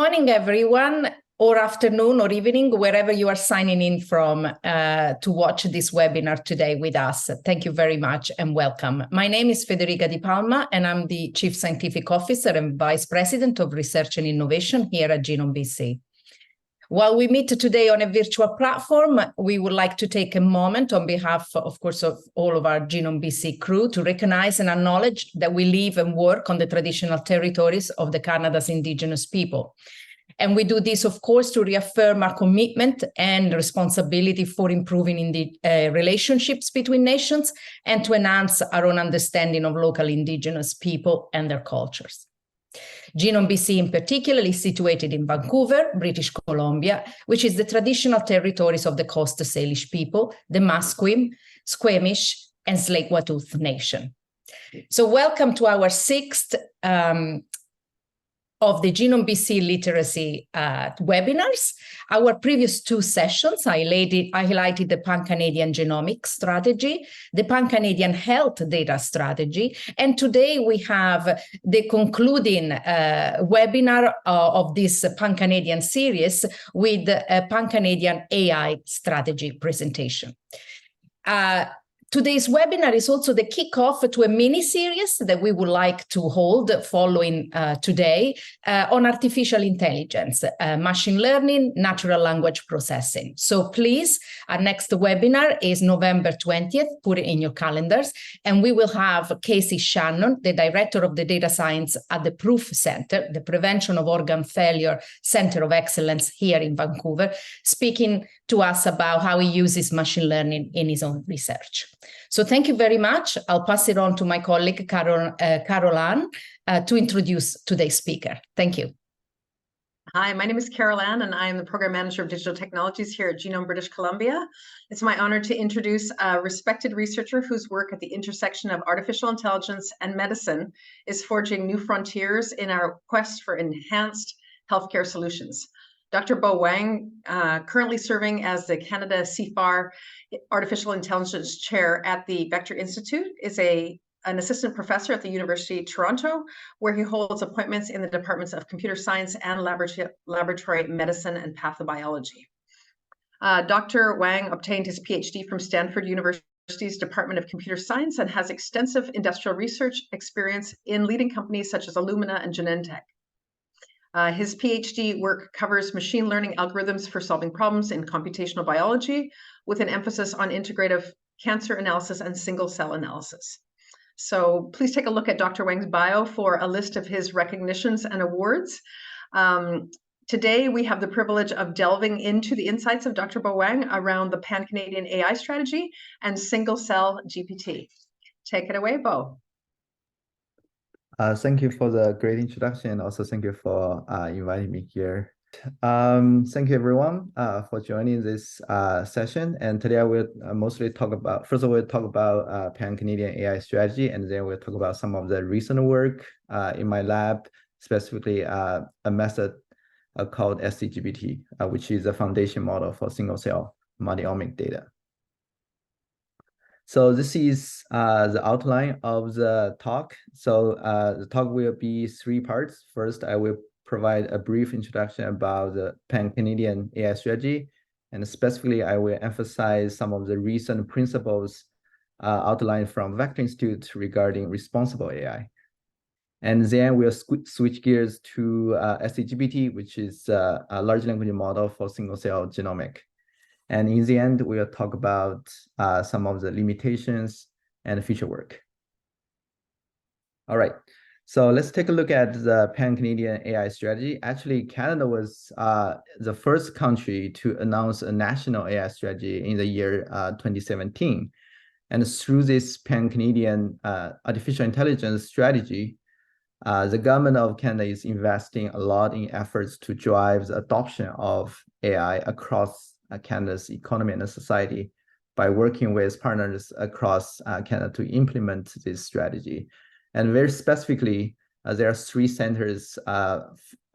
morning, everyone, or afternoon or evening, wherever you are signing in from to watch this webinar today with us. Thank you very much and welcome. My name is Federica Di Palma, and I'm the Chief Scientific Officer and Vice President of Research and Innovation here at Genome BC. While we meet today on a virtual platform, we would like to take a moment on behalf, of course, of all of our Genome BC crew to recognize and acknowledge that we live and work on the traditional territories of the Canada's Indigenous people. And we do this, of course, to reaffirm our commitment and responsibility for improving in the relationships between nations and to enhance our own understanding of local Indigenous people and their cultures. Genome BC in particular is situated in Vancouver, British Columbia, which is the traditional territories of the Coast Salish people, the Musqueam, Squamish, and Tsleil-Waututh Nation. So welcome to our sixth of the Genome BC literacy webinars. Our previous two sessions highlighted the Pan-Canadian Genomic Strategy, the Pan-Canadian Health Data Strategy, and today we have the concluding webinar of this Pan-Canadian series with a Pan-Canadian AI Strategy presentation. Today's webinar is also the kickoff to a mini-series that we would like to hold following today on artificial intelligence, machine learning, natural language processing. So please, our next webinar is November 20th, put it in your calendars, and we will have Casey Shannon, the Director of the Data Science at the Proof Center, the Prevention of Organ Failure Center of Excellence here in Vancouver, speaking to us about how he uses machine learning in his own research. So thank you very much. I'll pass it on to my colleague, Carol Ann, to introduce today's speaker. Thank you. Hi, my name is Carol Ann, and I am the Program Manager of Digital Technologies here at Genome, British Columbia. It's my honor to introduce a respected researcher whose work at the intersection of artificial intelligence and medicine is forging new frontiers in our quest for enhanced healthcare solutions. Dr. Wang, currently serving as the Canada CIFAR Artificial Intelligence Chair at the Vector Institute, is an assistant professor at the University of Toronto, where he holds appointments in the departments of computer science and laboratory medicine and pathobiology. Dr. Wang obtained his PhD from Stanford University's Department of Computer Science and has extensive industrial research experience in leading companies such as Illumina and Genentech. His PhD work covers machine learning algorithms for solving problems in computational biology, with an emphasis on integrative cancer analysis and single-cell analysis. So please take a look at Dr. Wang's bio for a list of his recognitions and awards. Today, we have the privilege of delving into the insights of Dr. Wang around the Pan-Canadian AI strategy and single-cell GPT. Take it away, Bo. Thank you for the great introduction, and also thank you for inviting me here. Thank you everyone for joining this session. And today I will mostly talk about, first of all, we'll talk about Pan-Canadian AI strategy, and then we'll talk about some of the recent work in my lab, specifically a method called scGPT, which is a foundation model for single-cell multi-omic data. So this is the outline of the talk. So the talk will be three parts. First, I will provide a brief introduction about the Pan-Canadian AI strategy, and specifically, I will emphasize some of the recent principles outlined from Vector Institute regarding responsible AI. And then we'll switch gears to scGPT, which is a large language model for single-cell genomic. And in the end, we'll talk about some of the limitations and future work. All right, so let's take a look at the Pan-Canadian AI strategy. Actually, Canada was the first country to announce a national AI strategy in the year 2017. And through this Pan-Canadian artificial intelligence strategy, the government of Canada is investing a lot in efforts to drive the adoption of AI across Canada's economy and society by working with partners across Canada to implement this strategy. And very specifically, there are three centers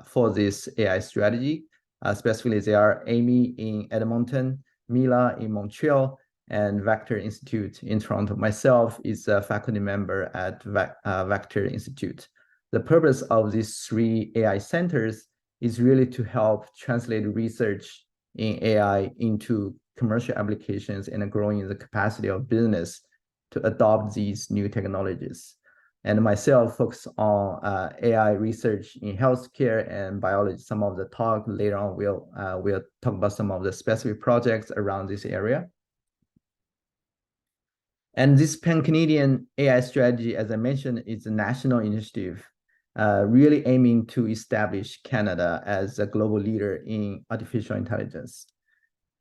for this AI strategy. Specifically, they are AMI in Edmonton, Mila in Montreal, and Vector Institute in Toronto. Myself is a faculty member at Vector Institute. The purpose of these three AI centers is really to help translate research in AI into commercial applications and growing the capacity of business to adopt these new technologies. And myself focus on AI research in healthcare and biology. Some of the talk later on, we'll talk about some of the specific projects around this area. And this Pan-Canadian AI strategy, as I mentioned, is a national initiative, really aiming to establish Canada as a global leader in artificial intelligence.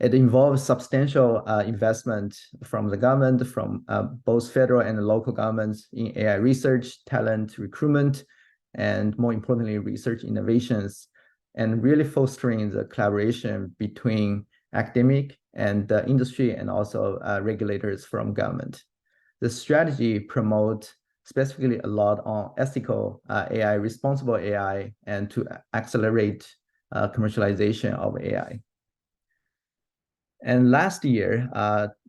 It involves substantial investment from the government, from both federal and local governments in AI research, talent recruitment, and more importantly, research innovations, and really fostering the collaboration between academic and industry and also regulators from government. The strategy promotes specifically a lot on ethical AI, responsible AI, and to accelerate commercialization of AI. And last year,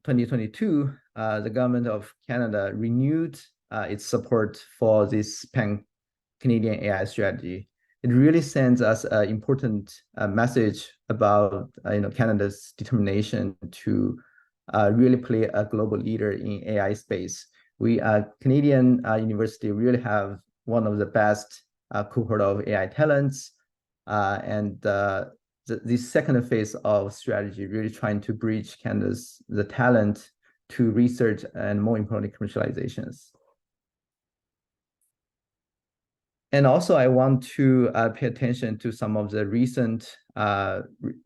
2022, the government of Canada renewed its support for this Pan-Canadian AI strategy. It really sends us an important message about Canada's determination to really play a global leader in AI space. We Canadian university really have one of the best cohort of AI talents, and this second phase of strategy really trying to bridge Canada's the talent to research and more importantly commercializations. And also I want to pay attention to some of the recent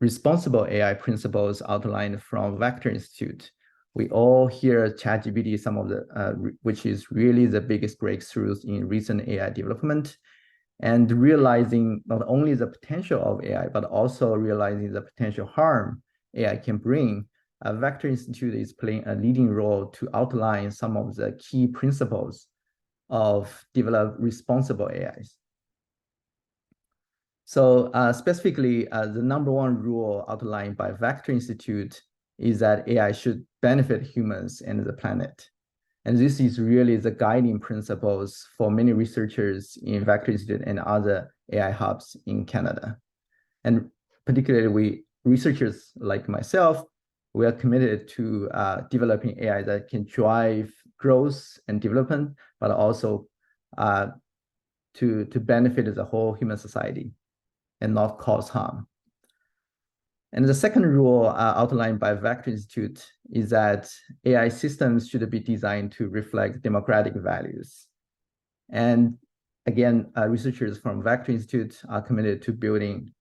responsible AI principles outlined from Vector Institute. We all hear ChatGPT, some of the which is really the biggest breakthroughs in recent AI development. And realizing not only the potential of AI, but also realizing the potential harm AI can bring, Vector Institute is playing a leading role to outline some of the key principles of develop responsible AIs. So specifically, the number one rule outlined by Vector Institute is that AI should benefit humans and the planet. And this is really the guiding principles for many researchers in Vector Institute and other AI hubs in Canada. And particularly researchers like myself, we are committed to developing AI that can drive growth and development, but also to benefit the whole human society and not cause harm. And the second rule outlined by Vector Institute is that AI systems should be designed to reflect democratic values. And again, researchers from Vector Institute are committed to building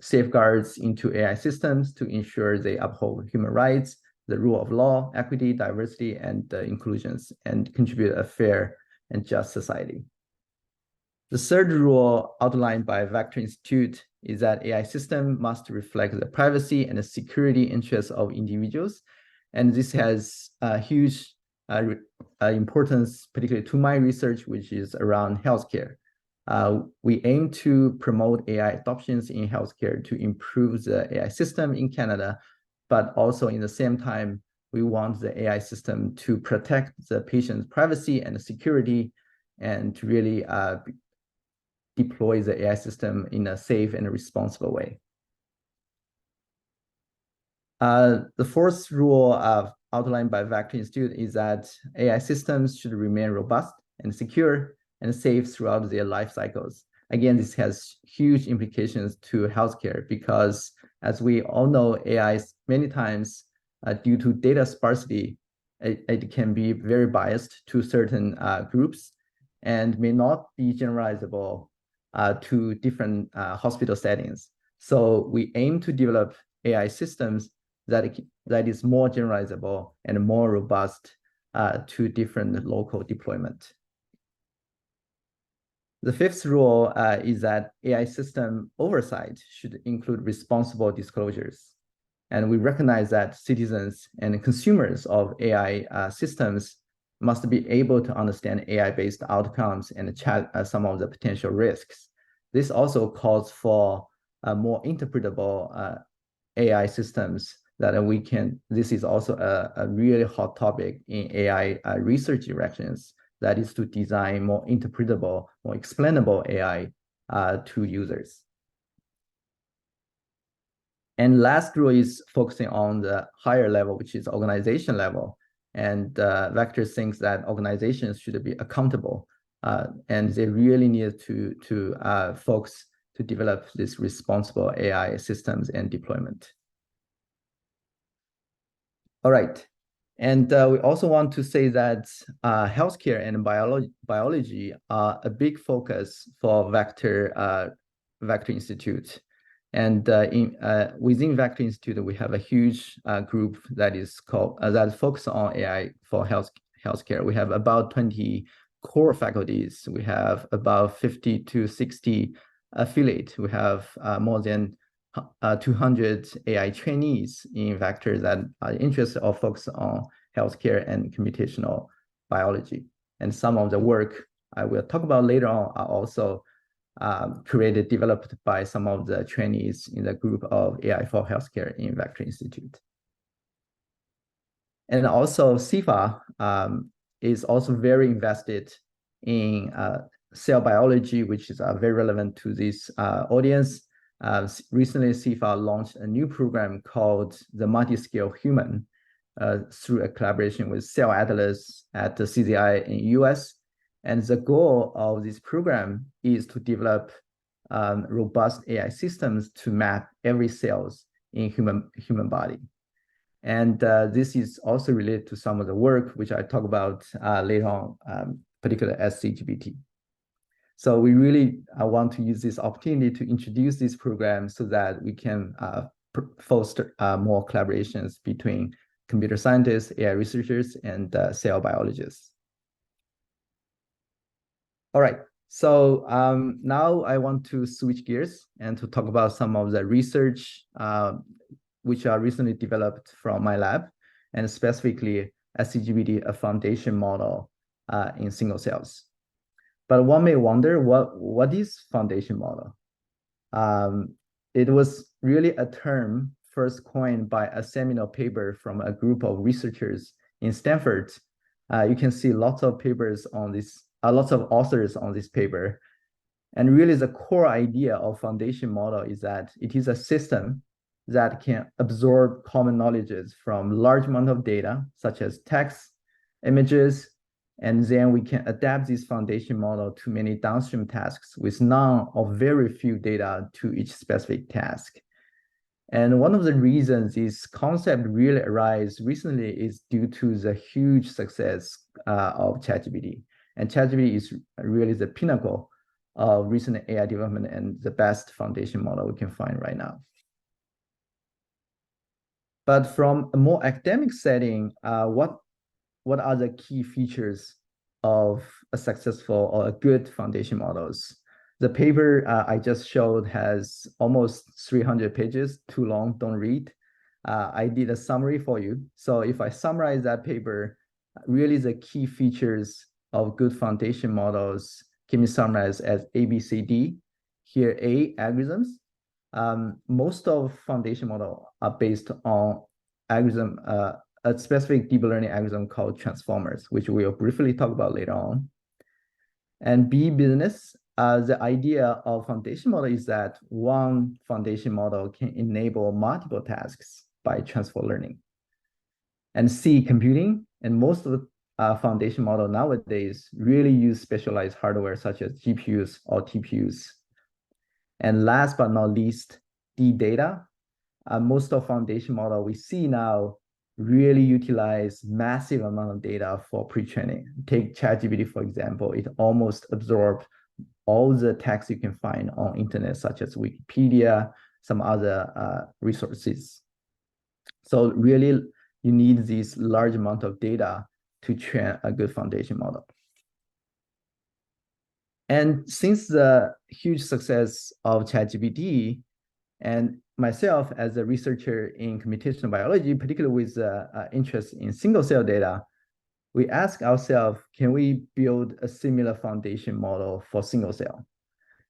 safeguards into AI systems to ensure they uphold human rights, the rule of law, equity, diversity, and inclusions, and contribute a fair and just society. The third rule outlined by Vector Institute is that AI system must reflect the privacy and the security interests of individuals. And this has a huge importance, particularly to my research, which is around healthcare. We aim to promote AI adoptions in healthcare to improve the AI system in Canada, but also in the same time, we want the AI system to protect the patient's privacy and security and to really deploy the AI system in a safe and a responsible way. The fourth rule outlined by Vector Institute is that AI systems should remain robust and secure and safe throughout their life cycles. Again, this has huge implications to healthcare because, as we all know, AI many times, due to data sparsity, it can be very biased to certain groups and may not be generalizable to different hospital settings. So we aim to develop AI systems that is more generalizable and more robust to different local deployment. The fifth rule is that AI system oversight should include responsible disclosures. And we recognize that citizens and consumers of AI systems must be able to understand AI-based outcomes and chat some of the potential risks. This also calls for more interpretable AI systems that we can. This is also a really hot topic in AI research directions. That is to design more interpretable, more explainable AI to users. And last rule is focusing on the higher level, which is organization level. And Vector thinks that organizations should be accountable, and they really need to focus to develop this responsible AI systems and deployment. All right. And we also want to say that healthcare and biology are a big focus for Vector Institute. And within Vector Institute, we have a huge group that is called that focuses on AI for healthcare. We have about 20 core faculties. We have about 50 to 60 affiliates. We have more than 200 AI trainees in Vector that are interested or focus on healthcare and computational biology. And some of the work I will talk about later on are also developed by some of the trainees in the group of AI for Healthcare in Vector Institute. And also CIFAR is also very invested in cell biology, which is very relevant to this audience. Recently, CIFAR launched a new program called the Multiscale Human through a collaboration with Cell Atlas at the CZI in US. And the goal of this program is to develop robust AI systems to map every cells in human body. And this is also related to some of the work which I talk about later on, particularly as scGPT. So we really want to use this opportunity to introduce this program so that we can foster more collaborations between computer scientists, AI researchers, and cell biologists. All right, so now I want to switch gears and to talk about some of the research which are recently developed from my lab, and specifically scGPT, a foundation model in single cells. But one may wonder, what is foundation model? It was really a term first coined by a seminal paper from a group of researchers in Stanford. You can see lots of papers on this, lots of authors on this paper. And really the core idea of foundation model is that it is a system that can absorb common knowledges from large amount of data, such as text, images, and then we can adapt this foundation model to many downstream tasks with none or very few data to each specific task. And one of the reasons this concept really arose recently is due to the huge success of ChatGPT. And ChatGPT is really the pinnacle of recent AI development and the best foundation model we can find right now. But from a more academic setting, what are the key features of a successful or a good foundation models? The paper I just showed has almost 300 pages, too long, don't read. I did a summary for you. So if I summarize that paper, really the key features of good foundation models can be summarized as ABCD. Here, A, algorithms. Most of foundation models are based on algorithm, a specific deep learning algorithm called transformers, which we'll briefly talk about later on. And B, business. The idea of foundation model is that one foundation model can enable multiple tasks by transfer learning. And C, computing. And most of the foundation model nowadays really use specialized hardware such as GPUs or TPUs. And last but not least, D, data. Most of foundation model we see now really utilize massive amount of data for pre-training. Take ChatGPT, for example, it almost absorbed all the text you can find on internet, such as Wikipedia, some other resources. So really, you need this large amount of data to train a good foundation model. And since the huge success of ChatGPT, and myself as a researcher in computational biology, particularly with interest in single cell data, we ask ourselves, can we build a similar foundation model for single cell?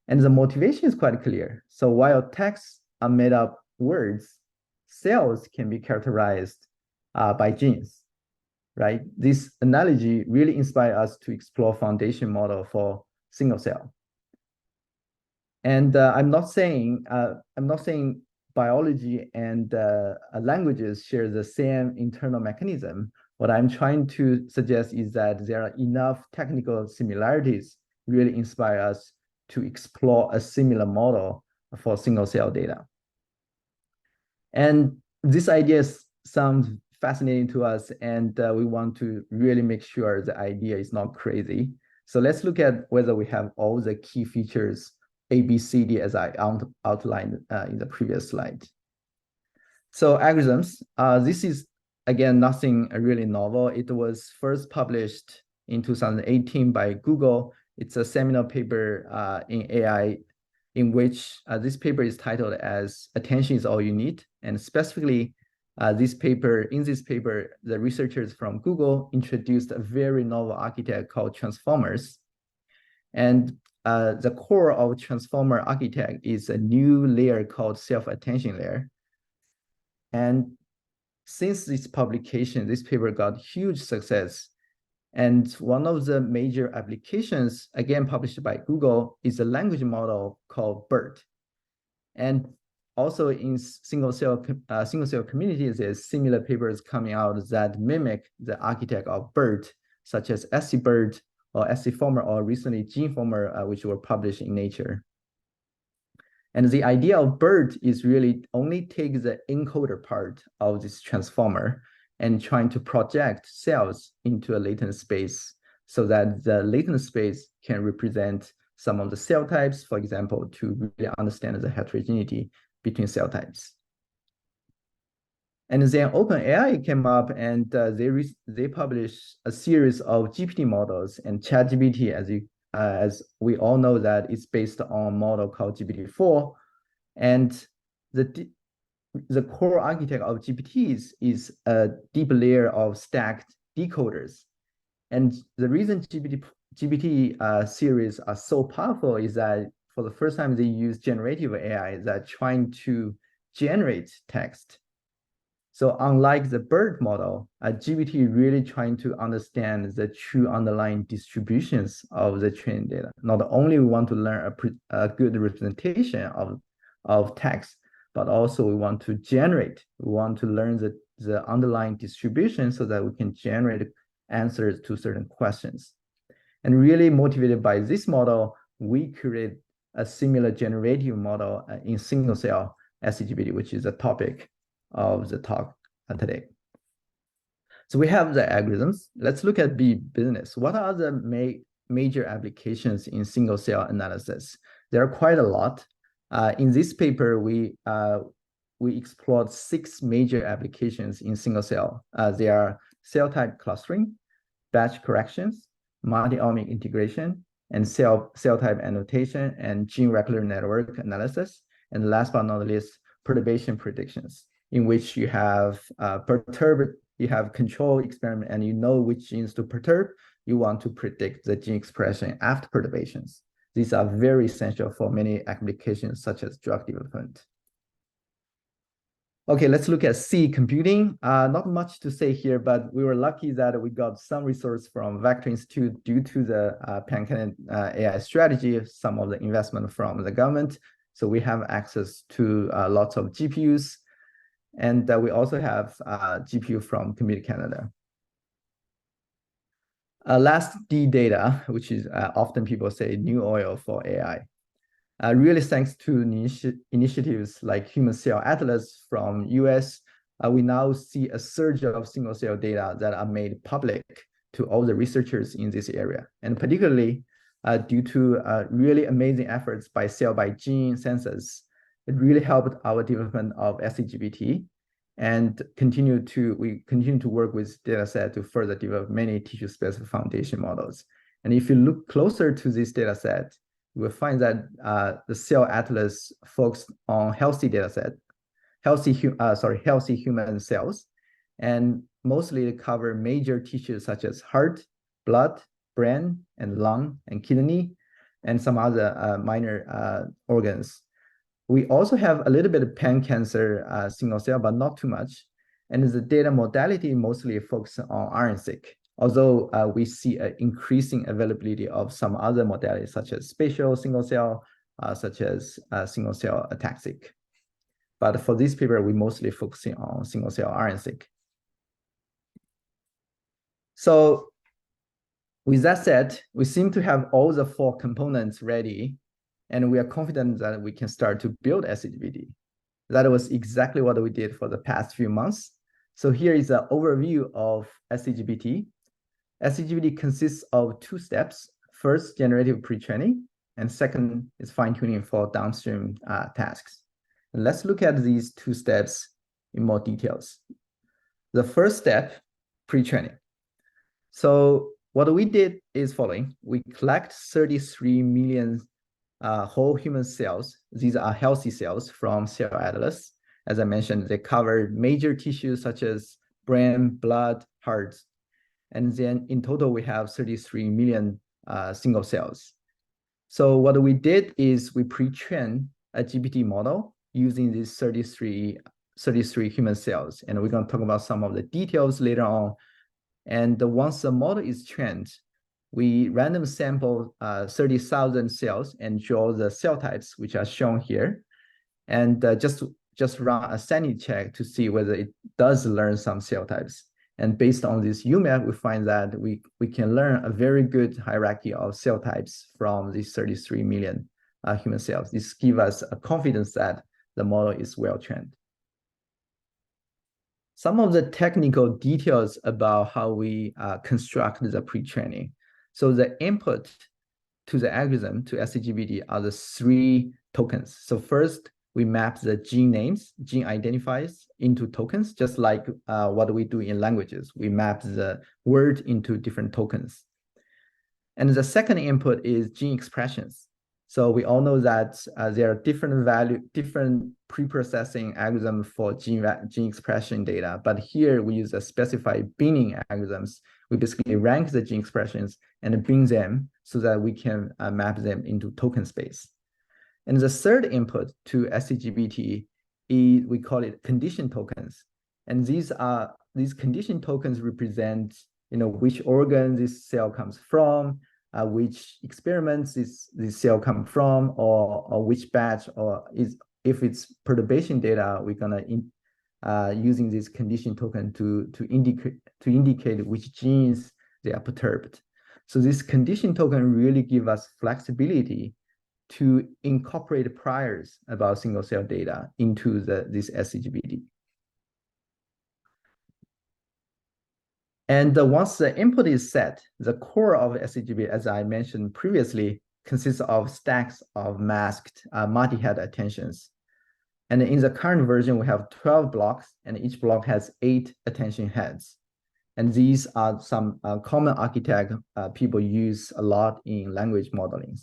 And the motivation is quite clear. So while texts are made up words, cells can be characterized by genes, right? This analogy really inspired us to explore foundation model for single cell. And I'm not saying biology and languages share the same internal mechanism, what I'm trying to suggest is that there are enough technical similarities really inspire us to explore a similar model for single cell data. And this idea sounds fascinating to us, and we want to really make sure the idea is not crazy. So let's look at whether we have all the key features A, B, C, D as I outlined in the previous slide. So algorithms, this is again nothing really novel. It was first published in 2018 by Google. It's a seminal paper in AI in which this paper is titled as Attention is All You Need. And specifically, in this paper, the researchers from Google introduced a very novel architect called transformers. And the core of transformer architect is a new layer called self-attention layer. And since this publication, this paper got huge success. And one of the major applications, again published by Google, is a language model called BERT. And also in single cell communities, there's similar papers coming out that mimic the architect of BERT, such as scBERT or scFormer, or recently GeneFormer, which were published in Nature. And the idea of BERT is really only take the encoder part of this transformer and trying to project cells into a latent space so that the latent space can represent some of the cell types, for example, to really understand the heterogeneity between cell types. And then OpenAI came up and they published a series of GPT models, and ChatGPT, as we all know, that it's based on a model called GPT-4. And the core architect of GPTs is a deep layer of stacked decoders. And the reason GPT series are so powerful is that for the first time, they use generative AI that trying to generate text. So unlike the BERT model, GPT really trying to understand the true underlying distributions of the training data. Not only we want to learn a good representation of text, but also we want to learn the underlying distribution so that we can generate answers to certain questions. And really motivated by this model, we create a similar generative model in single cell scGPT, which is the topic of the talk today. So we have the algorithms. Let's look at business. What are the major applications in single cell analysis? There are quite a lot. In this paper, we explored 6 major applications in single cell. They are cell type clustering, batch corrections, multi-omic integration, and cell type annotation, and gene replicator network analysis. And last but not least, perturbation predictions, in which you have control experiment and you know which genes to perturb. You want to predict the gene expression after perturbations. These are very essential for many applications such as drug development. Okay, let's look at C, computing. Not much to say here, but we were lucky that we got some resource from Vector Institute due to the Pan-Canadian AI strategy, some of the investment from the government. So we have access to lots of GPUs. And we also have GPU from Community Canada. Last, D data, which is often people say new oil for AI. Really thanks to initiatives like Human Cell Atlas from US, we now see a surge of single cell data that are made public to all the researchers in this area. And particularly due to really amazing efforts by cell by gene sensors, it really helped our development of scGPT, and we continue to work with dataset to further develop many tissue-specific foundation models. And if you look closer to this dataset, you will find that the Cell Atlas focused on healthy human cells, and mostly cover major tissues such as heart, blood, brain, and lung, and kidney, and some other minor organs. We also have a little bit of pan-cancer single cell, but not too much. And the data modality mostly focuses on RNA-seq, although we see an increasing availability of some other modalities, such as spatial single cell, such as single cell ATAC-seq. But for this paper, we mostly focusing on single-cell RNA-seq. So with that said, we seem to have all the 4 components ready, and we are confident that we can start to build scGPT. That was exactly what we did for the past few months. So here is an overview of scGPT. scGPT consists of 2 steps. First, generative pre-training, and second is fine-tuning for downstream tasks. And let's look at these 2 steps in more details. The first step, pre-training. So what we did is following. We collect 33 million whole human cells. These are healthy cells from cell atlas. As I mentioned, they cover major tissues such as brain, blood, heart. And then in total, we have 33 million single cells. So what we did is we pre-trained a GPT model using these 33 human cells. And we're going to talk about some of the details later on. And once the model is trained, we random sample 30,000 cells and draw the cell types, which are shown here. And just run a sanity check to see whether it does learn some cell types. And based on this UMAP, we find that we can learn a very good hierarchy of cell types from these 33 million human cells. This gives us a confidence that the model is well trained. Some of the technical details about how we construct the pre-training. So the input to the algorithm, to scGPT, are the 3 tokens. So first, we map the gene names, gene identifiers into tokens, just like what we do in languages. We map the word into different tokens. And the second input is gene expressions. So we all know that there are different pre-processing algorithms for gene expression data. But here we use a specified binning algorithms. We basically rank the gene expressions and bin them so that we can map them into token space. And the third input to scGPT is, we call it condition tokens. And these condition tokens represent, which organ this cell comes from, which experiments this cell come from, or which batch, or if it's perturbation data, we're gonna using this condition token to indicate which genes they are perturbed. So this condition token really give us flexibility to incorporate priors about single cell data into this scGPT. And once the input is set, the core of scGPT, as I mentioned previously, consists of stacks of masked multi-head attentions. And in the current version, we have 12 blocks, and each block has 8 attention heads. And these are some common architect people use a lot in language modeling.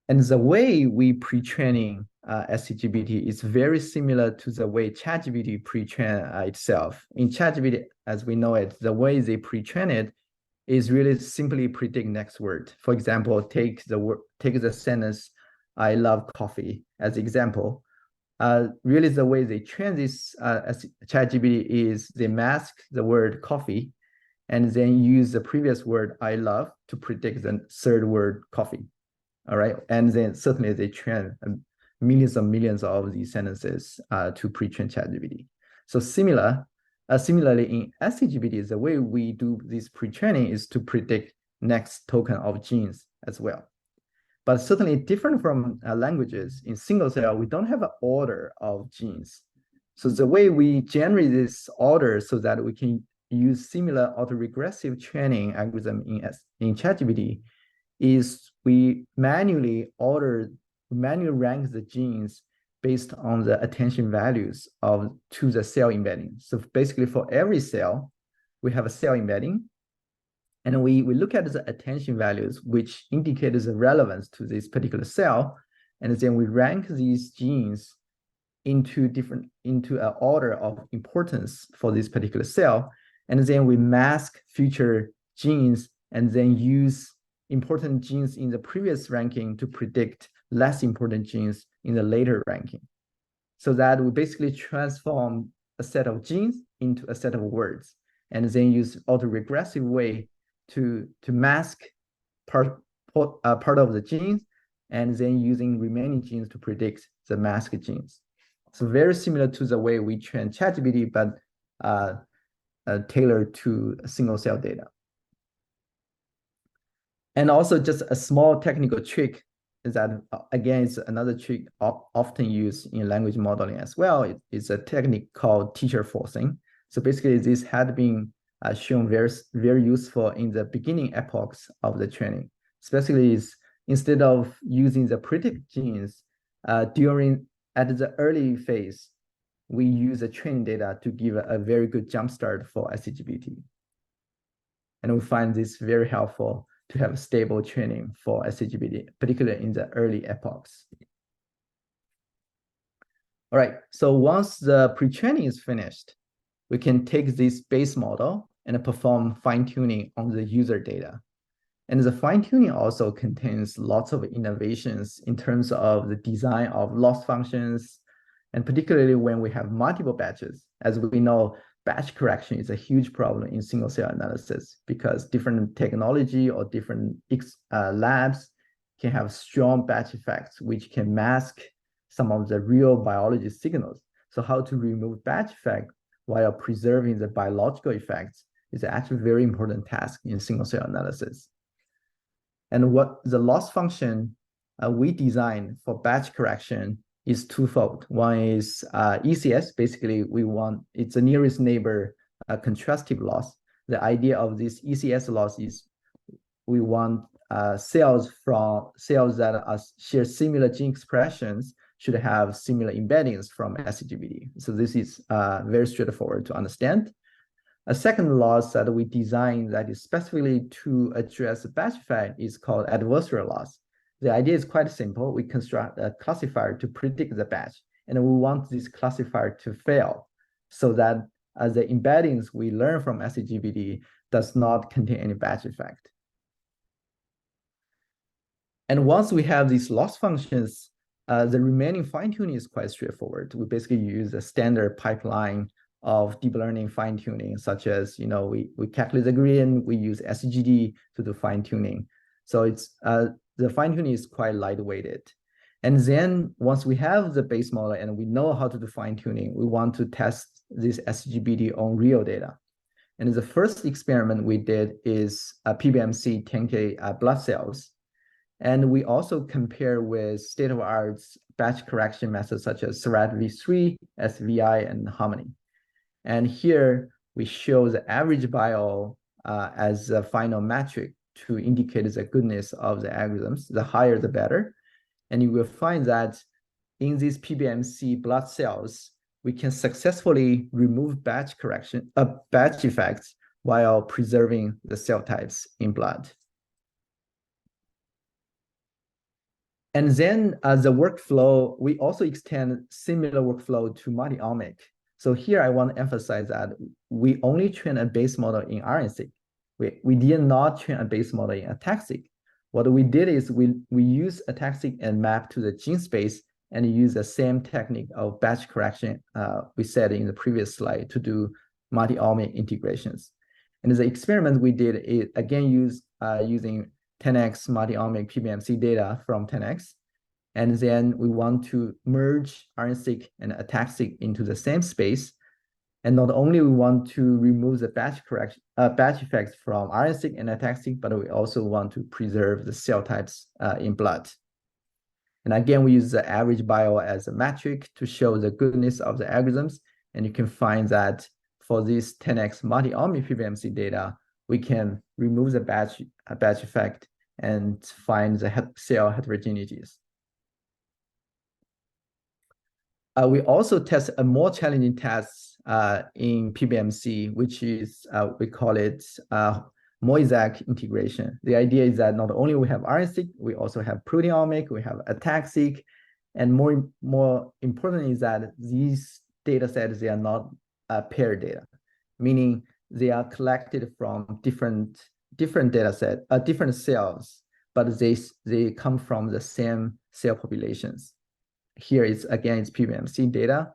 And the way we pre-training scGPT is very similar to the way ChatGPT pre-train itself. In ChatGPT, as we know it, the way they pre-train it is really simply predict next word. For example, take the sentence, "I love coffee," as example. Really, the way they train this ChatGPT is they mask the word coffee and then use the previous word, "I love," to predict the third word, coffee. All right, and then certainly they train millions and millions of these sentences to pre-train ChatGPT. So similarly in scGPT, the way we do this pre-training is to predict next token of genes as well. But certainly different from languages, in single cell, we don't have an order of genes. So the way we generate this order so that we can use similar autoregressive training algorithm in ChatGPT is we manually rank the genes based on the attention values to the cell embedding. So basically for every cell, we have a cell embedding, and we look at the attention values, which indicate the relevance to this particular cell, and then we rank these genes into an order of importance for this particular cell, and then we mask future genes and then use important genes in the previous ranking to predict less important genes in the later ranking, so that we basically transform a set of genes into a set of words, and then use autoregressive way to mask part of the genes and then using remaining genes to predict the masked genes. So very similar to the way we train ChatGPT, but tailored to single cell data. And also just a small technical trick is that, again, it's another trick often used in language modeling as well. It's a technique called teacher forcing. So basically, this had been shown very useful in the beginning epochs of the training, especially instead of using the predict genes at the early phase, we use the training data to give a very good jumpstart for scGPT. And we find this very helpful to have stable training for scGPT, particularly in the early epochs. All right, so once the pre-training is finished, we can take this base model and perform fine-tuning on the user data. And the fine-tuning also contains lots of innovations in terms of the design of loss functions, and particularly when we have multiple batches. As we know, batch correction is a huge problem in single cell analysis because different technology or different labs can have strong batch effects, which can mask some of the real biology signals. So how to remove batch effect while preserving the biological effects is actually a very important task in single cell analysis. And what the loss function we designed for batch correction is twofold. One is ECS. Basically, it's the nearest neighbor contrastive loss. The idea of this ECS loss is we want cells that share similar gene expressions should have similar embeddings from scGPT. So this is very straightforward to understand. A second loss that we designed that is specifically to address the batch effect is called adversarial loss. The idea is quite simple. We construct a classifier to predict the batch, and we want this classifier to fail so that the embeddings we learn from scGPT does not contain any batch effect. And once we have these loss functions, the remaining fine-tuning is quite straightforward. We basically use a standard pipeline of deep learning fine-tuning, such as, we calculate the gradient, we use scGD to do fine-tuning. So it's the fine-tuning is quite lightweighted. And then once we have the base model and we know how to do fine-tuning, we want to test this scGPT on real data. And the first experiment we did is PBMC 10K blood cells. And we also compare with state-of-the-art batch correction methods such as Seurat v3, SVI, and Harmony. And here we show the average bio as a final metric to indicate the goodness of the algorithms. The higher, the better. And you will find that in these PBMC blood cells, we can successfully remove batch effects while preserving the cell types in blood. And then the workflow, we also extend similar workflow to multi-omic. So here I want to emphasize that we only train a base model in RNA-seq. We did not train a base model in ATAC-seq. What we did is we use ATAC-seq and map to the gene space and use the same technique of batch correction we said in the previous slide to do multi-omic integrations. And the experiment we did is again using 10x multi-omic PBMC data from 10x. And then we want to merge RNA-seq and ATAC-seq into the same space. And not only we want to remove the batch effects from RNA-seq and ATAC-seq, but we also want to preserve the cell types in blood. And again, we use the average bio as a metric to show the goodness of the algorithms. And you can find that for this 10x multi-omic PBMC data, we can remove the batch effect and find the cell heterogeneities. We also test a more challenging test in PBMC, which is, we call it Mosaic Integration. The idea is that not only we have RNA-seq, we also have proteomic, we have ATAC-seq, and more important is that these data sets, they are not paired data, meaning they are collected from different data set, different cells, but they come from the same cell populations. Here it's PBMC data,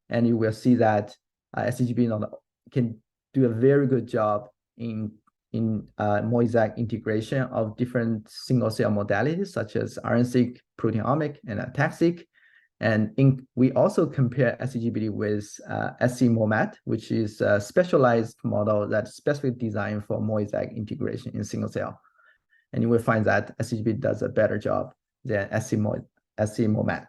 and you will see that scGPT can do a very good job in in Mosaic integration of different single-cell modalities, such as RNA-seq, proteomic, and ATAC-seq. And we also compare scGPT with scMOMAT, which is a specialized model that's specifically designed for Mosaic integration in single cell. And you will find that scGPT does a better job than scMOMAT.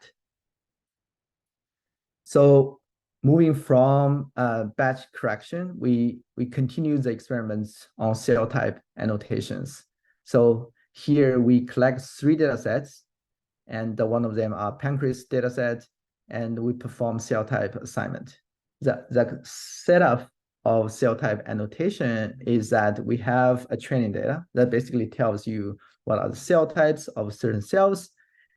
So moving from batch correction, we continue the experiments on cell type annotations. So here we collect 3 data sets, and one of them are pancreas dataset, and we perform cell type assignment. The setup of cell type annotation is that we have a training data that basically tells you what are the cell types of certain cells,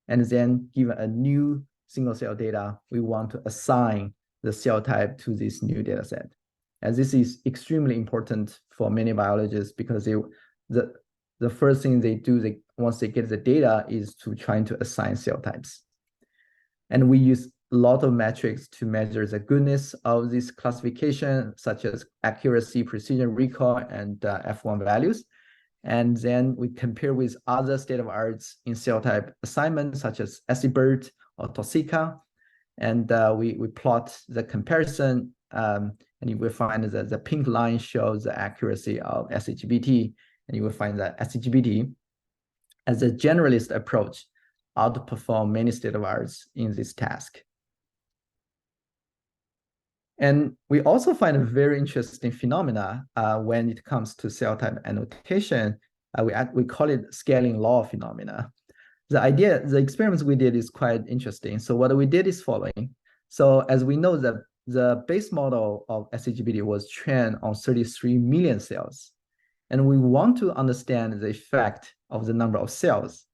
and then given a new single cell data, we want to assign the cell type to this new data set. And this is extremely important for many biologists because the first thing they do once they get the data is to trying to assign cell types. And we use a lot of metrics to measure the goodness of this classification, such as accuracy, precision, recall, and F1 values. And then we compare with other state-of-arts in cell type assignment, such as scBERT or Tosica. And we plot the comparison, and you will find that the pink line shows the accuracy of scGPT, and you will find that scGPT, as a generalist approach, outperform many state-of-arts in this task. And we also find a very interesting phenomena when it comes to cell type annotation. We call it scaling law phenomena. The experiments we did is quite interesting. So what we did is following. So as we know that the base model of scGPT was trained on 33 million cells. And we want to understand the effect of the number of cells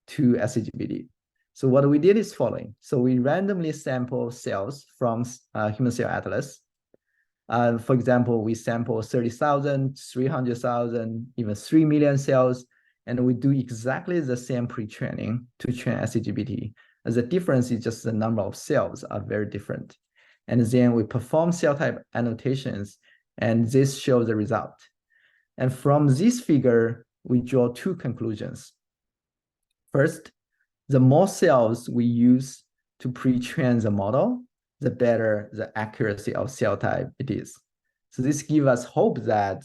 to scGPT. So what we did is following. So we randomly sample cells from Human Cell Atlas. For example, we sample 30,000, 300,000, even 3 million cells, and we do exactly the same pre-training to train scGPT. The difference is just the number of cells are very different. And then we perform cell type annotations, and this shows the result. And from this figure, we draw 2 conclusions. First, the more cells we use to pre-train the model, the better the accuracy of cell type it is. So this gives us hope that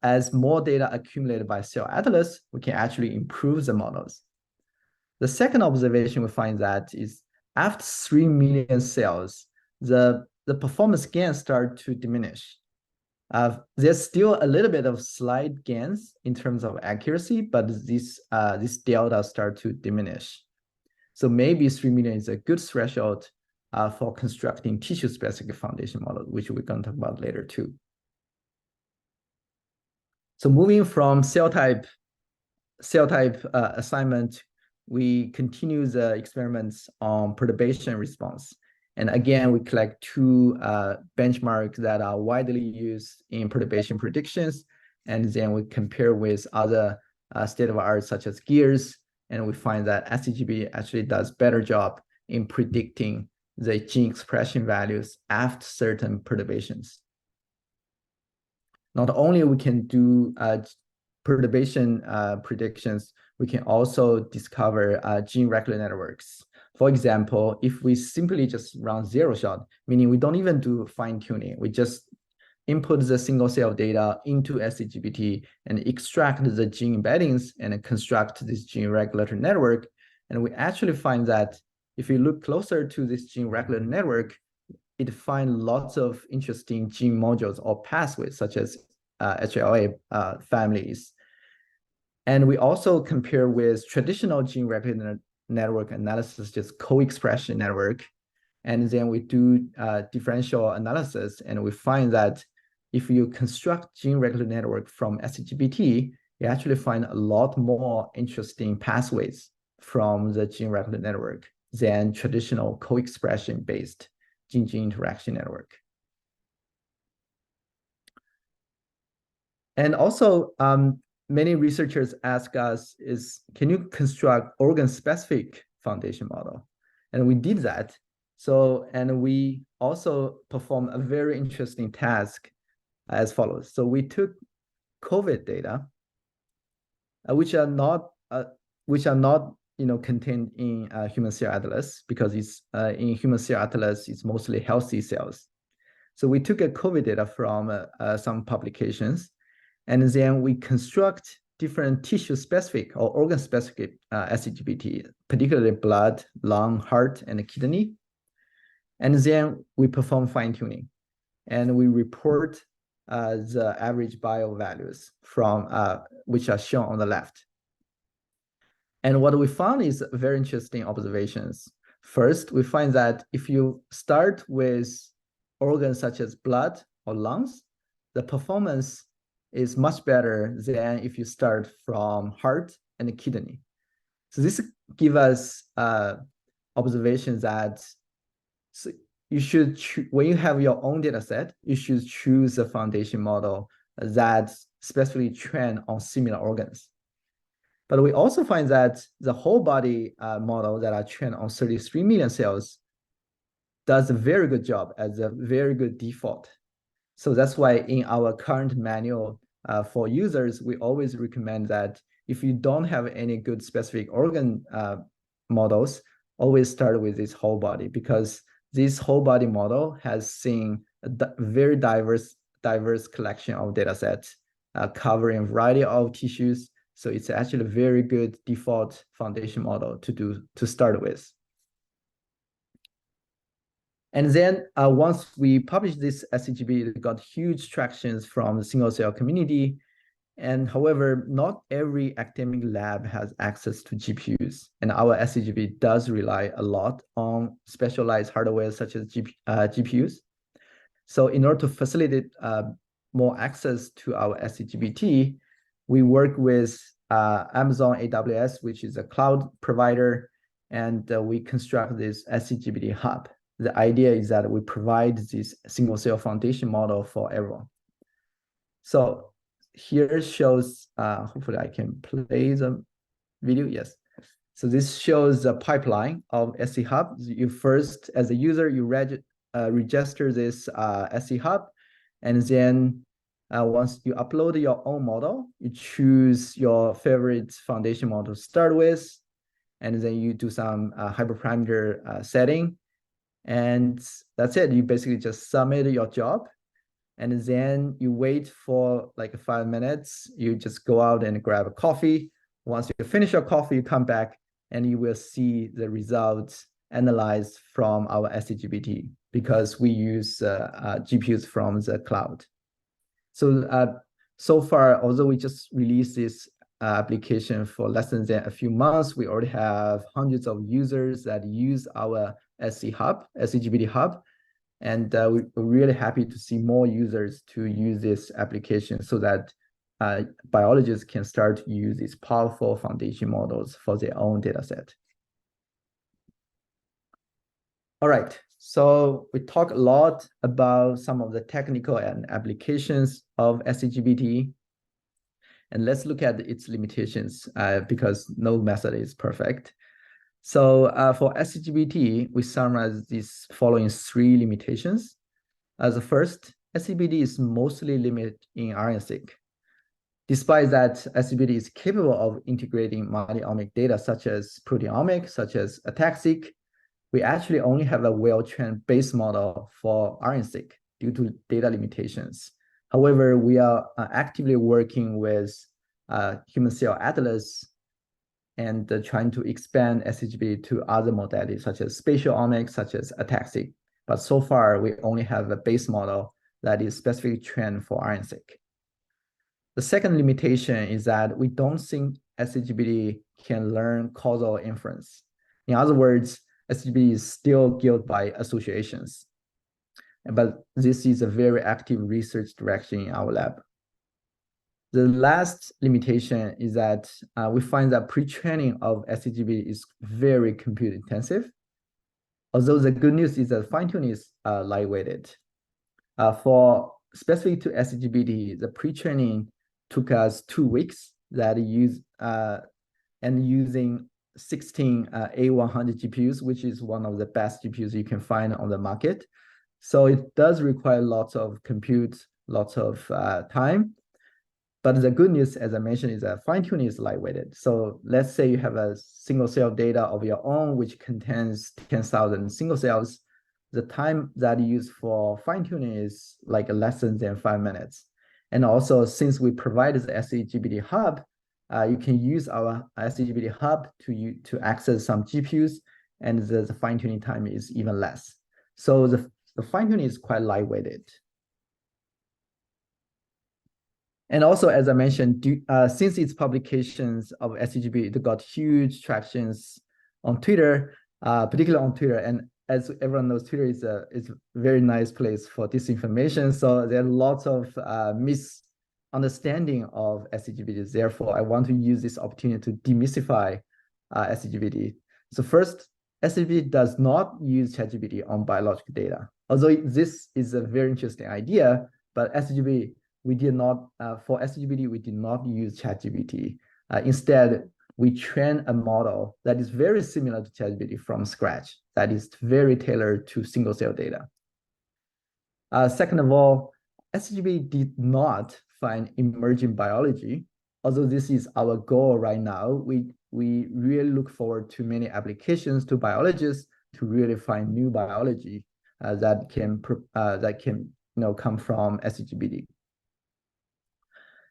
as more data accumulated by Cell Atlas, we can actually improve the models. The second observation we find that is after 3 million cells, the performance gains start to diminish. There's still a little bit of slight gains in terms of accuracy, but this delta start to diminish. So maybe 3 million is a good threshold for constructing tissue-specific foundation model, which we're going to talk about later too. So moving from cell type assignment, we continue the experiments on perturbation response. And again, we collect 2 benchmarks that are widely used in perturbation predictions. And then we compare with other state-of-art such as GEARS. And we find that scGPT actually does better job in predicting the gene expression values after certain perturbations. Not only we can do perturbation predictions, we can also discover gene regular networks. For example, if we simply just run zero shot, meaning we don't even do fine tuning, we just input the single cell data into scGPT and extract the gene embeddings and construct this gene regulatory network. And we actually find that if you look closer to this gene regulatory network, it finds lots of interesting gene modules or pathways, such as HLA families. And we also compare with traditional gene regulatory network analysis, just co-expression network. And then we do differential analysis, and we find that if you construct gene regulatory network from scGPT, you actually find a lot more interesting pathways from the gene regulatory network than traditional co-expression based gene-gene interaction network. And also, many researchers ask us can you construct organ-specific foundation model? And we did that. So, and we also performed a very interesting task as follows. So we took COVID data, which are not contained in human cell atlas, because it's in human cell atlas it's mostly healthy cells. So we took a COVID data from some publications, and then we construct different tissue-specific or organ-specific scGPT, particularly blood, lung, heart, and kidney. And then we perform fine-tuning, and we report the average bio values from which are shown on the left. And what we found is very interesting observations. First, we find that if you start with organs such as blood or lungs, the performance is much better than if you start from heart and kidney. So this gives us observations that you should, when you have your own data set, you should choose a foundation model that specifically trained on similar organs. But we also find that the whole body model that are trained on 33 million cells does a very good job as a very good default. So that's why in our current manual for users, we always recommend that if you don't have any good specific organ models, always start with this whole body, because this whole body model has seen a very diverse collection of data sets covering a variety of tissues. So it's actually a very good default foundation model to start with. And then once we published this scGPT, it got huge tractions from the single cell community. And however, not every academic lab has access to GPUs. And our scGPT does rely a lot on specialized hardware such as GPUs. So in order to facilitate more access to our scGPT, we work with Amazon AWS, which is a cloud provider, and we construct this scGPT hub. The idea is that we provide this single cell foundation model for everyone. So here shows, hopefully I can play the video, yes. So this shows the pipeline of SC Hub. You first, as a user, you register this SC Hub, and then once you upload your own model, you choose your favorite foundation model to start with, and then you do some hyperparameter setting, and that's it. You basically just submit your job, and then you wait for like 5 minutes. You just go out and grab a coffee. Once you finish your coffee, you come back and you will see the results analyzed from our scGPT, because we use GPUs from the cloud. So so far, although we just released this application for less than a few months, we already have hundreds of users that use our scGPT hub. And we're really happy to see more users to use this application so that biologists can start to use these powerful foundation models for their own data set. All right, so we talk a lot about some of the technical and applications of scGPT. And let's look at its limitations because no method is perfect. So for scGPT, we summarize these following 3 limitations. As the first, scGPT is mostly limited in RNA-seq. Despite that, scGPT is capable of integrating multi-omic data such as proteomic, such as ATAC-seq. We actually only have a well-trained base model for RNA-seq due to data limitations. However, we are actively working with human cell atlas and trying to expand scGPT to other modalities such as spatial omics, such as ATAC-seq. But so far, we only have a base model that is specifically trained for RNA-seq. The second limitation is that we don't think scGPT can learn causal inference. In other words, scGPT is still guided by associations. But this is a very active research direction in our lab. The last limitation is that we find that pre-training of scGPT is very compute intensive. Although the good news is that fine-tuning is lightweighted. For specific to scGPT, the pre-training took us 2 weeks and using 16 A100 GPUs, which is one of the best GPUs you can find on the market. So it does require lots of compute, lots of time. But the good news, as I mentioned, is that fine-tuning is lightweighted. So let's say you have a single cell data of your own, which contains 10,000 single cells. The time that you use for fine-tuning is like less than 5 minutes. And also, since we provide the scGPT hub, you can use our scGPT hub to access some GPUs, and the fine-tuning time is even less. So the fine-tuning is quite lightweighted. And also, as I mentioned, since its publications of scGPT, it got huge tractions on Twitter, particularly on Twitter. And as everyone knows, Twitter is a very nice place for disinformation. So there are lots of misunderstanding of scGPT. Therefore, I want to use this opportunity to demystify scGPT. So first, scGPT does not use ChatGPT on biological data. Although this is a very interesting idea, but scGPT, we did not, for scGPT, we did not use ChatGPT. Instead, we train a model that is very similar to ChatGPT from scratch, that is very tailored to single cell data. Second of all, scGPT did not find emerging biology. Although this is our goal right now, we really look forward to many applications to biologists to really find new biology that can come from scGPT.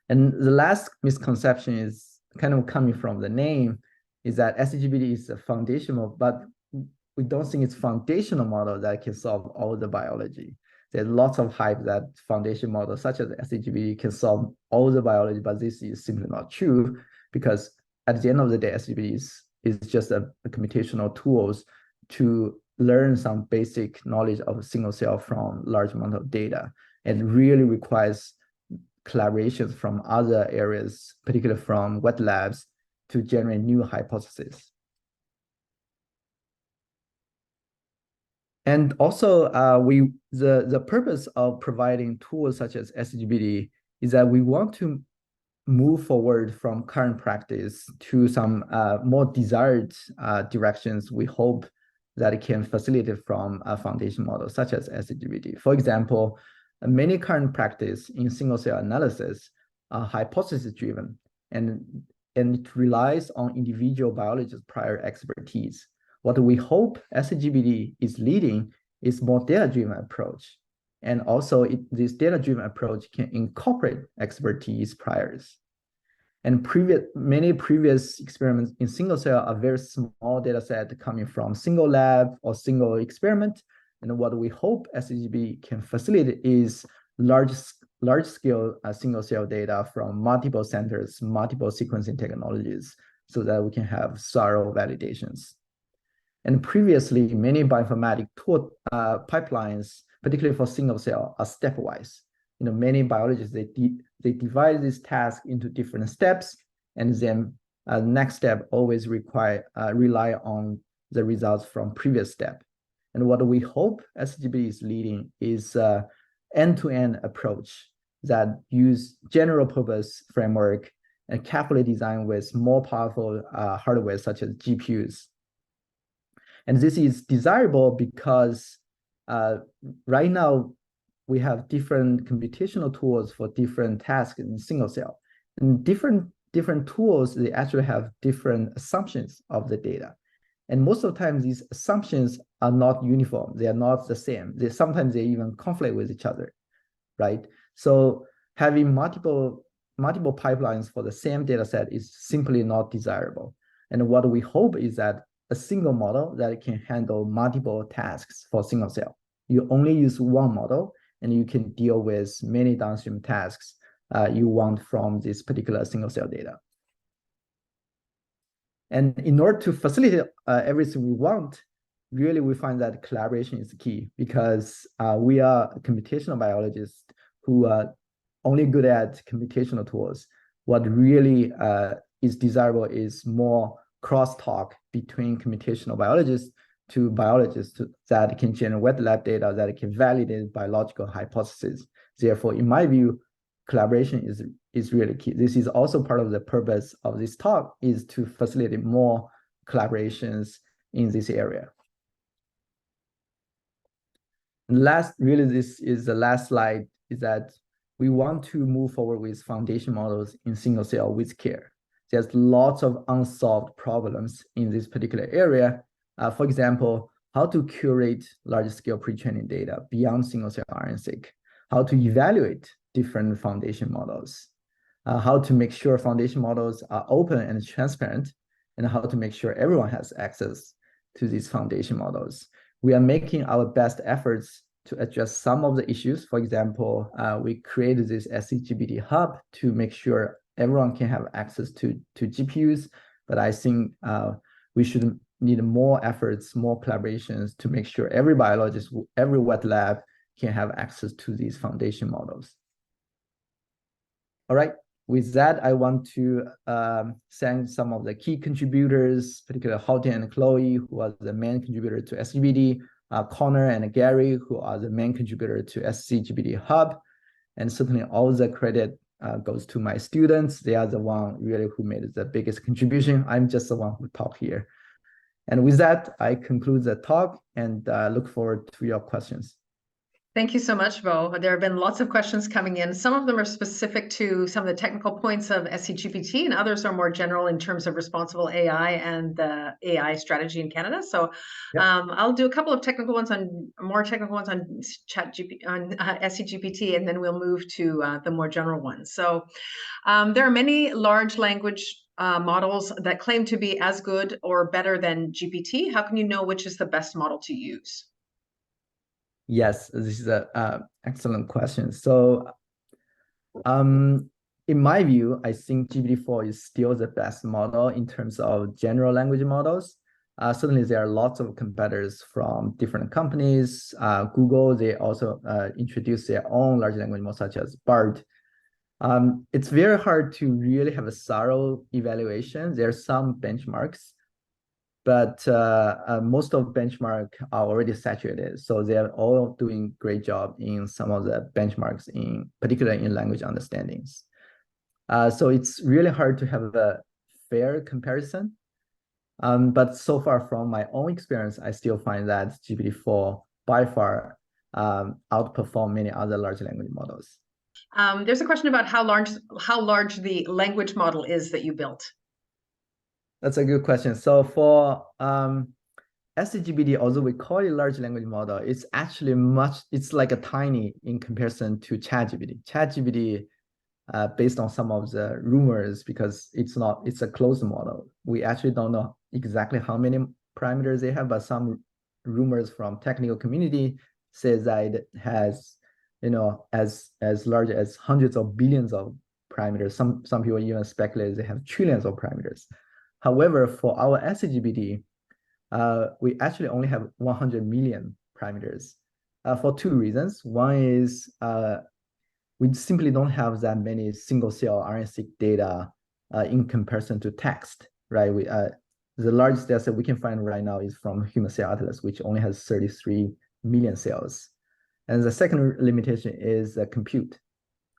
And the last misconception is kind of coming from the name, is that scGPT is a foundational, but we don't think it's foundational model that can solve all the biology. There's lots of hype that foundation models such as scGPT can solve all the biology, but this is simply not true, because at the end of the day, scGPT is just a computational tools to learn some basic knowledge of single cell from large amount of data, and really requires collaborations from other areas, particularly from wet labs, to generate new hypotheses. And also, the purpose of providing tools such as scGPT is that we want to move forward from current practice to some more desired directions we hope that it can facilitate from a foundation model such as scGPT. For example, many current practice in single cell analysis are hypothesis-driven, and it relies on individual biologists' prior expertise. What we hope scGPT is leading is more data-driven approach. And also this data-driven approach can incorporate expertise priors. And many previous experiments in single cell are very small data set coming from single lab or single experiment. And what we hope scGPT can facilitate is large-scale single cell data from multiple centers, multiple sequencing technologies, so that we can have thorough validations. And previously, many bioinformatic tool pipelines, particularly for single cell, are stepwise. Many biologists, they divide this task into different steps, and then next step always rely on the results from previous step. And what we hope scGPT is leading is end-to-end approach that use general purpose framework and carefully designed with more powerful hardware such as GPUs. And this is desirable because right now we have different computational tools for different tasks in single cell. And different tools, they actually have different assumptions of the data. And most of the time, these assumptions are not uniform. They are not the same. Sometimes they even conflict with each other, right? So having multiple pipelines for the same data set is simply not desirable. And what we hope is that a single model that can handle multiple tasks for single cell. You only use one model, and you can deal with many downstream tasks you want from this particular single cell data. And in order to facilitate everything we want, really we find that collaboration is key, because we are computational biologists who are only good at computational tools. What really is desirable is more crosstalk between computational biologists to biologists that can generate wet lab data that can validate biological hypotheses. Therefore, in my view, collaboration is really key. This is also part of the purpose of this talk, is to facilitate more collaborations in this area. And this is the last slide, is that we want to move forward with foundation models in single cell with care. There's lots of unsolved problems in this particular area. For example, how to curate large-scale pre-training data beyond single-cell RNA-seq, how to evaluate different foundation models, how to make sure foundation models are open and transparent, and how to make sure everyone has access to these foundation models. We are making our best efforts to address some of the issues. For example, we created this scGPT hub to make sure everyone can have access to GPUs, but I think we should need more efforts, more collaborations to make sure every biologist, every wet lab can have access to these foundation models. All right, with that, I want to thank some of the key contributors, particularly Houghton and Chloe, who are the main contributor to scGPT, Connor and Gary, who are the main contributor to scGPT Hub, and certainly all the credit goes to my students. They are the one really who made the biggest contribution. I'm just the one who talk here. And with that, I conclude the talk and look forward to your questions. Thank you so much, Bo. There have been lots of questions coming in. Some of them are specific to some of the technical points of scGPT, and others are more general in terms of responsible AI and the AI strategy in Canada. So I'll do a couple of technical ones on scGPT, and then we'll move to the more general ones. So there are many large language models that claim to be as good or better than GPT. How can you know which is the best model to use? Yes, this is an excellent question. So in my view, I think GPT-4 is still the best model in terms of general language models. Certainly, there are lots of competitors from different companies. Google, they also introduced their own large language model, such as BART. It's very hard to really have a thorough evaluation. There are some benchmarks, but most of benchmark are already saturated. So they're all doing great job in some of the benchmarks, in particularly in language understandings. So it's really hard to have a fair comparison. But so far from my own experience, I still find that GPT-4 by far outperform many other large language models. There's a question about how large the language model is that you built. That's a good question. So for scGPT, although we call it large language model, it's actually it's like a tiny in comparison to ChatGPT. ChatGPT, based on some of the rumors, because it's a closed model. We actually don't know exactly how many parameters they have, but some rumors from technical community says that it has, as large as hundreds of billions of parameters. Some people even speculate they have trillions of parameters. However, for our scGPT, we actually only have 100 million parameters for two reasons. One is we simply don't have that many single-cell RNA-seq data in comparison to text, right? The largest data set we can find right now is from Human Cell Atlas, which only has 33 million cells. And the second limitation is compute.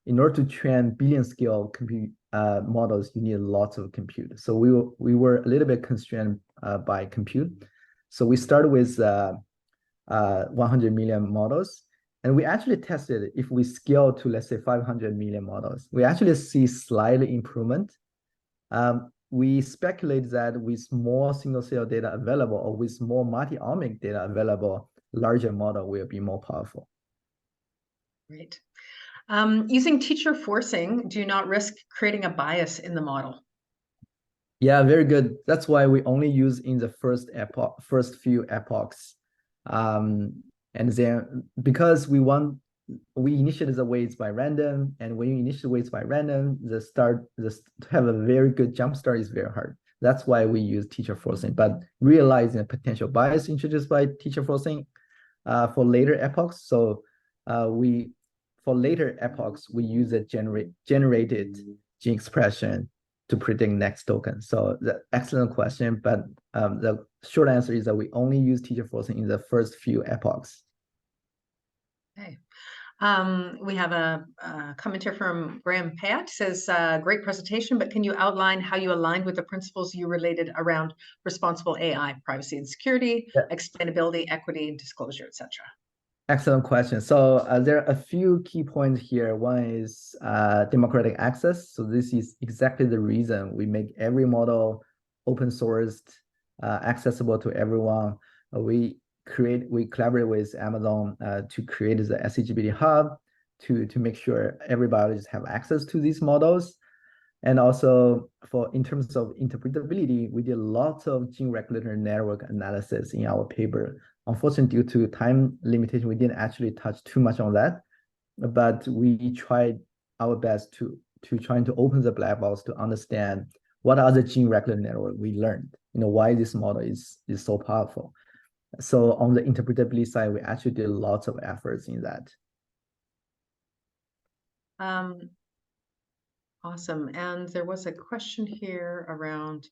In order to train billion-scale compute models, you need lots of compute. So we were a little bit constrained by compute. So we started with 100 million models, and we actually tested if we scale to, let's say, 500 million models. We actually see slight improvement. We speculate that with more single-cell data available or with more multi-omic data available, larger model will be more powerful. Great. Using teacher forcing, do you not risk creating a bias in the model? Yeah, very good. That's why we only use in the first few epochs. And then because we initiate the weights by random, and when you initiate weights by random, to have a very good jump start is very hard. That's why we use teacher forcing. But realizing a potential bias introduced by teacher forcing for later epochs. So for later epochs, we use a generated gene expression to predict next token. So the excellent question, but the short answer is that we only use teacher forcing in the first few epochs. Okay. We have a comment here from Graham Payat. Says, great presentation, but can you outline how you aligned with the principles you related around responsible AI, privacy and security, explainability, equity, and disclosure, etc.? Excellent question. So there are a few key points here. One is democratic access. So this is exactly the reason we make every model open sourced, accessible to everyone. We collaborate with Amazon to create the scGPT hub to make sure every biologist have access to these models. And also in terms of interpretability, we did lots of gene regulatory network analysis in our paper. Unfortunately, due to time limitation, we didn't actually touch too much on that, but we tried our best to trying to open the black box to understand what are the gene regulatory network we learned, why this model is so powerful. So on the interpretability side, we actually did lots of efforts in that. Awesome. And there was a question here around,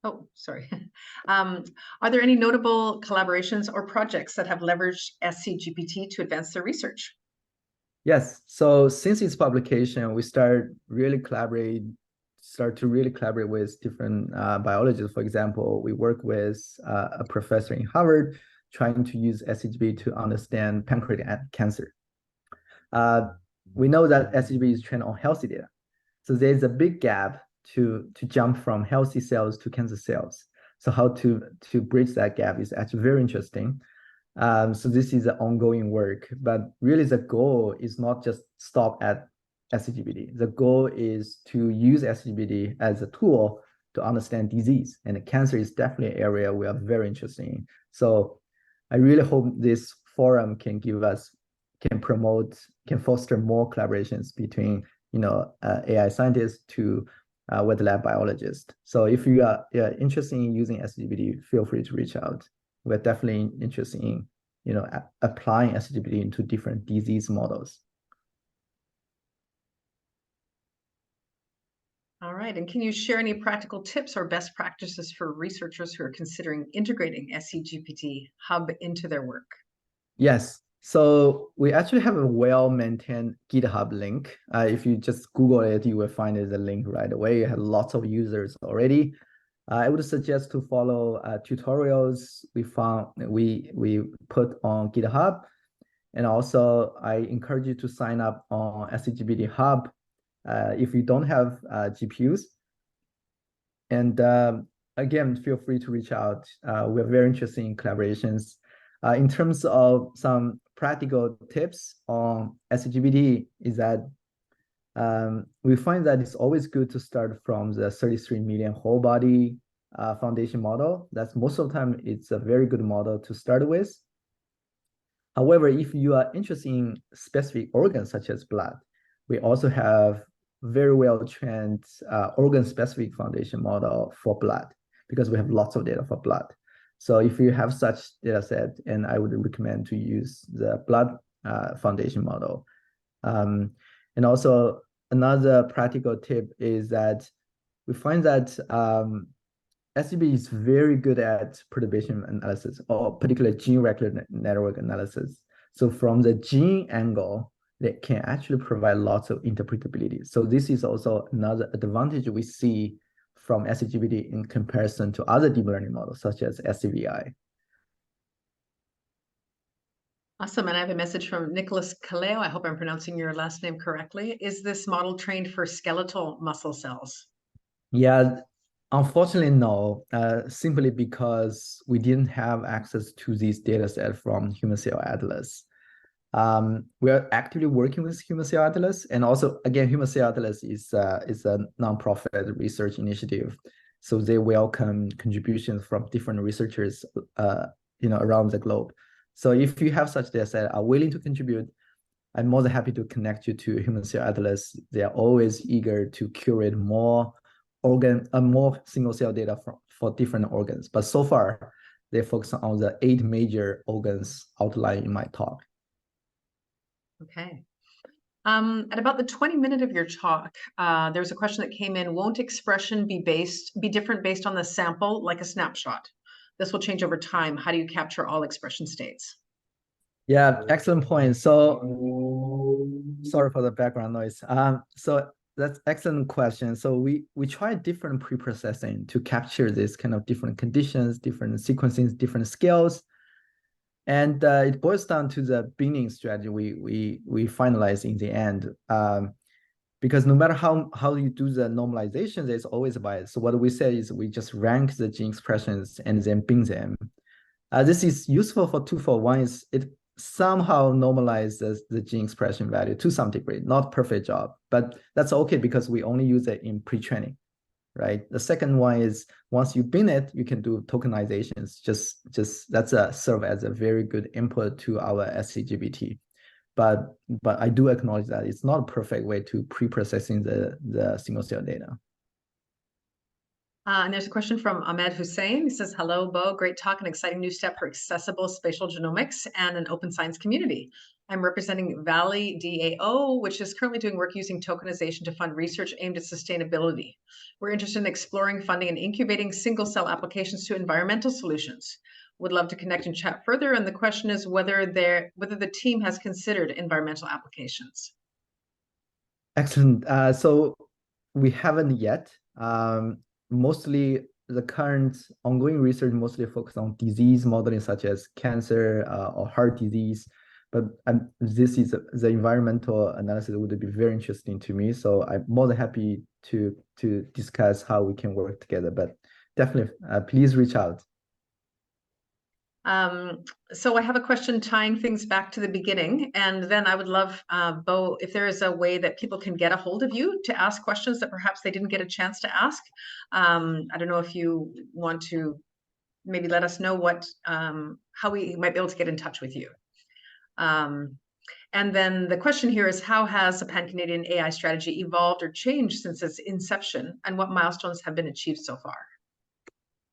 oh, sorry. Are there any notable collaborations or projects that have leveraged scGPT to advance their research? Yes. So since its publication, we start to really collaborate with different biologists. For example, we work with a professor in Harvard trying to use scGPT to understand pancreatic cancer. We know that scGPT is trained on healthy data. So there's a big gap to jump from healthy cells to cancer cells. So how to bridge that gap is actually very interesting. So this is an ongoing work, but really the goal is not just stop at scGPT. The goal is to use scGPT as a tool to understand disease, and cancer is definitely an area we are very interested in. So I really hope this forum can foster more collaborations between AI scientists to wet lab biologists. So if you are interested in using scGPT, feel free to reach out. We're definitely interested in applying scGPT into different disease models. All right. And can you share any practical tips or best practices for researchers who are considering integrating scGPT hub into their work? Yes. So we actually have a well-maintained GitHub link. If you just Google it, you will find the link right away. It has lots of users already. I would suggest to follow tutorials we put on GitHub. And also, I encourage you to sign up on scGPT Hub if you don't have GPUs. And again, feel free to reach out. We're very interested in collaborations. In terms of some practical tips on scGPT is that we find that it's always good to start from the 33 million whole body foundation model. That's most of the time, it's a very good model to start with. However, if you are interested in specific organs such as blood, we also have very well-trained organ-specific foundation model for blood because we have lots of data for blood. So if you have such data set, and I would recommend to use the blood foundation model. And also another practical tip is that we find that scGPT is very good at perturbation analysis, or particularly gene regulatory network analysis. So from the gene angle, they can actually provide lots of interpretability. So this is also another advantage we see from scGPT in comparison to other deep learning models, such as SCVI. Awesome. And I have a message from Nicholas Kaleo. I hope I'm pronouncing your last name correctly. Is this model trained for skeletal muscle cells? Yeah, unfortunately, no, simply because we didn't have access to these data set from Human Cell Atlas. We are actively working with Human Cell Atlas, and also, again, Human Cell Atlas is a nonprofit research initiative, so they welcome contributions from different researchers, around the globe. So if you have such data set, are willing to contribute, I'm more than happy to connect you to Human Cell Atlas. They are always eager to curate more single cell data for different organs. But so far, they focus on the 8 major organs outlined in my talk. Okay. At about the 20-minute of your talk, there's a question that came in. Won't expression be different based on the sample, like a snapshot? This will change over time. How do you capture all expression states? Yeah, excellent point. So sorry for the background noise. So that's excellent question. So we tried different pre-processing to capture this kind of different conditions, different sequencing, different scales. And it boils down to the binning strategy we finalize in the end. Because no matter how you do the normalization, there's always a bias. So what we say is we just rank the gene expressions and then bin them. This is useful for twofold. One is it somehow normalizes the gene expression value to some degree, not perfect job, but that's okay because we only use it in pre-training, right? The second one is once you bin it, you can do tokenizations. Just that's serve as a very good input to our scGPT. But I do acknowledge that it's not a perfect way to pre-processing the single cell data. And there's a question from Ahmed Hussein. He says, hello, Bo, great talk and exciting new step for accessible spatial genomics and an open science community. I'm representing Valley DAO, which is currently doing work using tokenization to fund research aimed at sustainability. We're interested in exploring funding and incubating single cell applications to environmental solutions. Would love to connect and chat further. And the question is whether the team has considered environmental applications. Excellent. So we haven't yet. Mostly the current ongoing research mostly focused on disease modeling such as cancer or heart disease. But this is the environmental analysis would be very interesting to me. So I'm more than happy to discuss how we can work together. But definitely, please reach out. So I have a question tying things back to the beginning, and then I would love, Bo, if there is a way that people can get a hold of you to ask questions that perhaps they didn't get a chance to ask. I don't know if you want to maybe let us know how we might be able to get in touch with you. And then the question here is, how has the Pan-Canadian AI strategy evolved or changed since its inception, and what milestones have been achieved so far?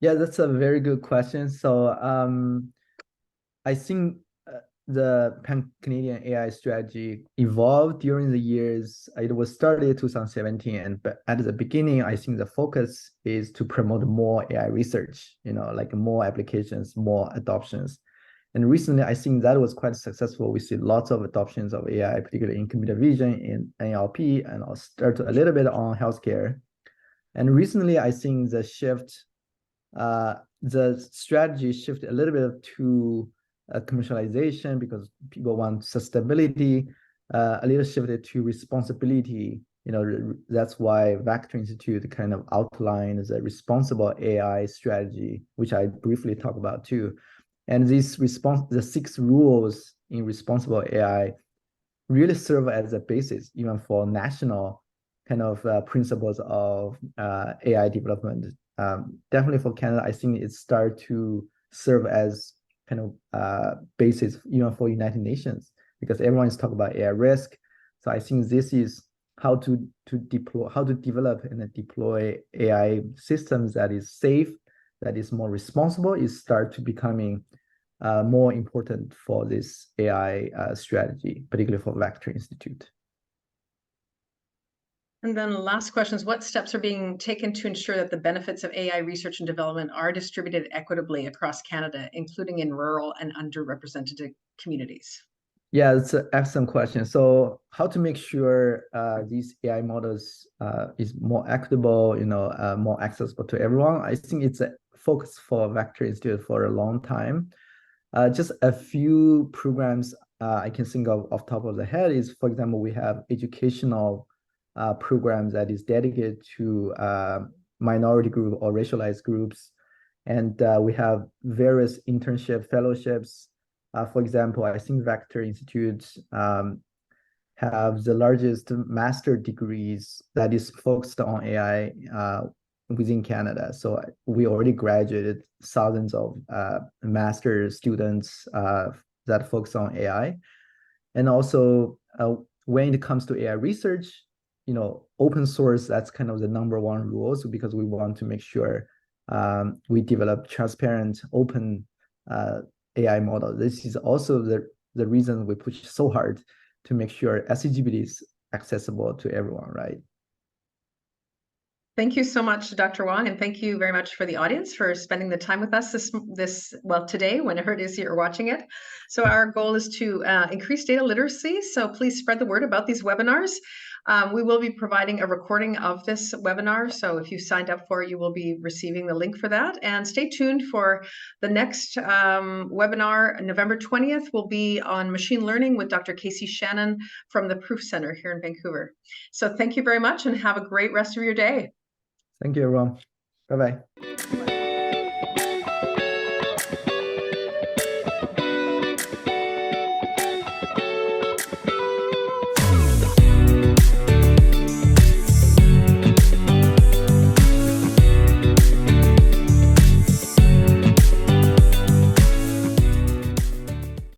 Yeah, that's a very good question. So I think the Pan-Canadian AI strategy evolved during the years. It was started in 2017, and at the beginning, I think the focus is to promote more AI research, like more applications, more adoptions. And recently, I think that was quite successful. We see lots of adoptions of AI, particularly in computer vision, in NLP, and I'll start a little bit on healthcare. And recently, I think the strategy shifted a little bit to commercialization because people want sustainability, a little shifted to responsibility. That's why Vector Institute kind of outlined the responsible AI strategy, which I briefly talk about too. And the 6 rules in responsible AI really serve as a basis even for national kind of principles of AI development. Definitely for Canada, I think it started to serve as kind of basis even for United Nations because everyone is talking about AI risk. So I think this is how to develop and deploy AI systems that is safe, that is more responsible, is start to becoming more important for this AI strategy, particularly for Vector Institute. And then the last question is, what steps are being taken to ensure that the benefits of AI research and development are distributed equitably across Canada, including in rural and underrepresented communities? Yeah, it's an excellent question. So how to make sure these AI models is more equitable, more accessible to everyone? I think it's a focus for Vector Institute for a long time. Just a few programs I can think of off the top of the head is, for example, we have educational programs that is dedicated to minority group or racialized groups. And we have various internship fellowships. For example, I think Vector Institute have the largest master degrees that is focused on AI within Canada. So we already graduated thousands of master students that focus on AI. And also when it comes to AI research, open source, that's kind of the #1 rule, because we want to make sure we develop transparent, open AI model. This is also the reason we push so hard to make sure scGPT is accessible to everyone, right? Thank you so much, Dr. Wang, and thank you very much for the audience for spending the time with us today, whenever it is you're watching it. So our goal is to increase data literacy, so please spread the word about these webinars. We will be providing a recording of this webinar, so if you signed up for it, you will be receiving the link for that. And stay tuned for the next webinar. November 20th will be on machine learning with Dr. Casey Shannon from the Proof Center here in Vancouver. So thank you very much and have a great rest of your day. Thank you, everyone. Bye-bye.